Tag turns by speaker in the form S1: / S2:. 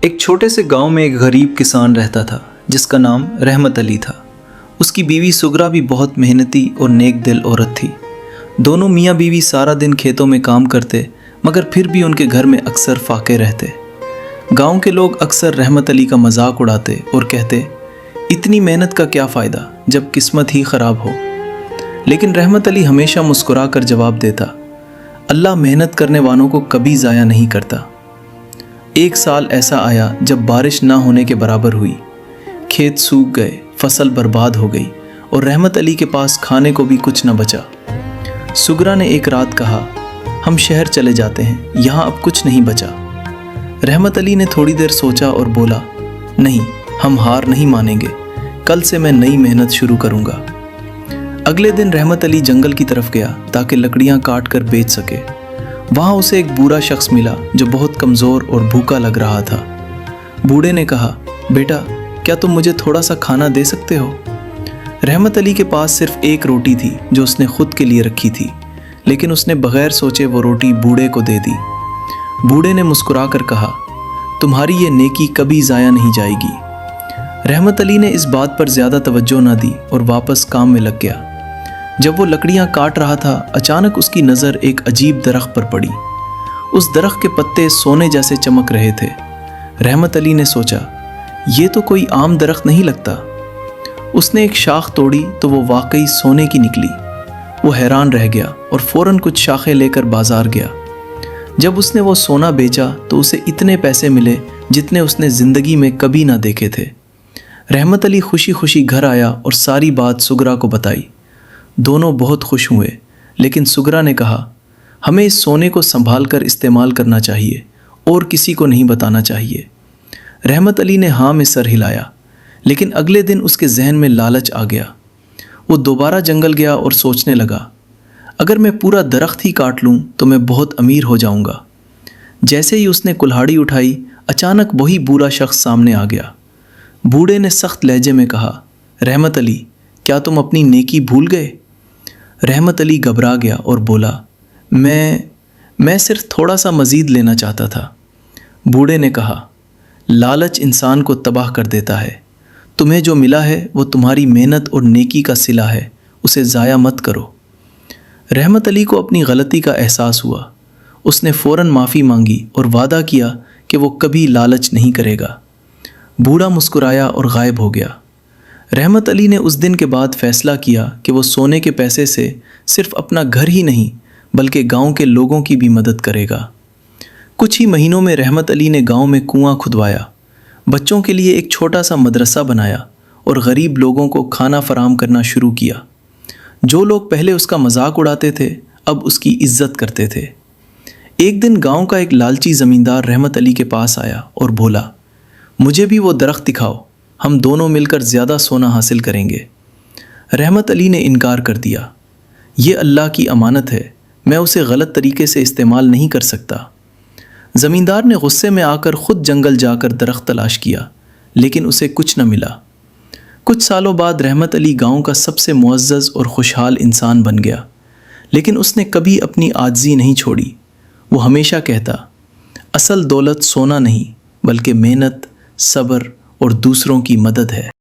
S1: ایک چھوٹے سے گاؤں میں ایک غریب کسان رہتا تھا جس کا نام رحمت علی تھا۔ اس کی بیوی سغرا بھی بہت محنتی اور نیک دل عورت تھی۔ دونوں میاں بیوی سارا دن کھیتوں میں کام کرتے، مگر پھر بھی ان کے گھر میں اکثر فاقے رہتے۔ گاؤں کے لوگ اکثر رحمت علی کا مذاق اڑاتے اور کہتے، اتنی محنت کا کیا فائدہ جب قسمت ہی خراب ہو۔ لیکن رحمت علی ہمیشہ مسکرا کر جواب دیتا، اللہ محنت کرنے والوں کو کبھی ضائع نہیں کرتا۔ ایک سال ایسا آیا جب بارش نہ ہونے کے برابر ہوئی، کھیت سوکھ گئے، فصل برباد ہو گئی اور رحمت علی کے پاس کھانے کو بھی کچھ نہ بچا۔ سغرا نے ایک رات کہا، ہم شہر چلے جاتے ہیں، یہاں اب کچھ نہیں بچا۔ رحمت علی نے تھوڑی دیر سوچا اور بولا، نہیں، ہم ہار نہیں مانیں گے، کل سے میں نئی محنت شروع کروں گا۔ اگلے دن رحمت علی جنگل کی طرف گیا تاکہ لکڑیاں کاٹ کر بیچ سکے۔ وہاں اسے ایک بوڑھا شخص ملا جو بہت کمزور اور بھوکا لگ رہا تھا۔ بوڑھے نے کہا، بیٹا، کیا تم مجھے تھوڑا سا کھانا دے سکتے ہو؟ رحمت علی کے پاس صرف ایک روٹی تھی جو اس نے خود کے لیے رکھی تھی، لیکن اس نے بغیر سوچے وہ روٹی بوڑھے کو دے دی۔ بوڑھے نے مسکرا کر کہا، تمہاری یہ نیکی کبھی ضائع نہیں جائے گی۔ رحمت علی نے اس بات پر زیادہ توجہ نہ دی اور واپس کام میں لگ گیا۔ جب وہ لکڑیاں کاٹ رہا تھا، اچانک اس کی نظر ایک عجیب درخت پر پڑی۔ اس درخت کے پتے سونے جیسے چمک رہے تھے۔ رحمت علی نے سوچا، یہ تو کوئی عام درخت نہیں لگتا۔ اس نے ایک شاخ توڑی تو وہ واقعی سونے کی نکلی۔ وہ حیران رہ گیا اور فوراً کچھ شاخیں لے کر بازار گیا۔ جب اس نے وہ سونا بیچا تو اسے اتنے پیسے ملے جتنے اس نے زندگی میں کبھی نہ دیکھے تھے۔ رحمت علی خوشی خوشی گھر آیا اور ساری بات سغرا کو بتائی۔ دونوں بہت خوش ہوئے، لیکن سغرا نے کہا، ہمیں اس سونے کو سنبھال کر استعمال کرنا چاہیے اور کسی کو نہیں بتانا چاہیے۔ رحمت علی نے ہاں میں سر ہلایا، لیکن اگلے دن اس کے ذہن میں لالچ آ گیا۔ وہ دوبارہ جنگل گیا اور سوچنے لگا، اگر میں پورا درخت ہی کاٹ لوں تو میں بہت امیر ہو جاؤں گا۔ جیسے ہی اس نے کلہاڑی اٹھائی، اچانک وہی بوڑھا شخص سامنے آ گیا۔ بوڑھے نے سخت لہجے میں کہا، رحمت علی، کیا تم اپنی نیکی بھول گئے؟ رحمت علی گھبرا گیا اور بولا، میں صرف تھوڑا سا مزید لینا چاہتا تھا۔ بوڑھے نے کہا، لالچ انسان کو تباہ کر دیتا ہے۔ تمہیں جو ملا ہے وہ تمہاری محنت اور نیکی کا صلہ ہے، اسے ضائع مت کرو۔ رحمت علی کو اپنی غلطی کا احساس ہوا۔ اس نے فوراً معافی مانگی اور وعدہ کیا کہ وہ کبھی لالچ نہیں کرے گا۔ بوڑھا مسکرایا اور غائب ہو گیا۔ رحمت علی نے اس دن کے بعد فیصلہ کیا کہ وہ سونے کے پیسے سے صرف اپنا گھر ہی نہیں بلکہ گاؤں کے لوگوں کی بھی مدد کرے گا۔ کچھ ہی مہینوں میں رحمت علی نے گاؤں میں کنواں کھدوایا، بچوں کے لیے ایک چھوٹا سا مدرسہ بنایا اور غریب لوگوں کو کھانا فراہم کرنا شروع کیا۔ جو لوگ پہلے اس کا مذاق اڑاتے تھے اب اس کی عزت کرتے تھے۔ ایک دن گاؤں کا ایک لالچی زمیندار رحمت علی کے پاس آیا اور بولا، مجھے بھی وہ درخت دکھاؤ، ہم دونوں مل کر زیادہ سونا حاصل کریں گے۔ رحمت علی نے انکار کر دیا، یہ اللہ کی امانت ہے، میں اسے غلط طریقے سے استعمال نہیں کر سکتا۔ زمیندار نے غصے میں آ کر خود جنگل جا کر درخت تلاش کیا، لیکن اسے کچھ نہ ملا۔ کچھ سالوں بعد رحمت علی گاؤں کا سب سے معزز اور خوشحال انسان بن گیا، لیکن اس نے کبھی اپنی عاجزی نہیں چھوڑی۔ وہ ہمیشہ کہتا، اصل دولت سونا نہیں بلکہ محنت، صبر اور دوسروں کی مدد ہے۔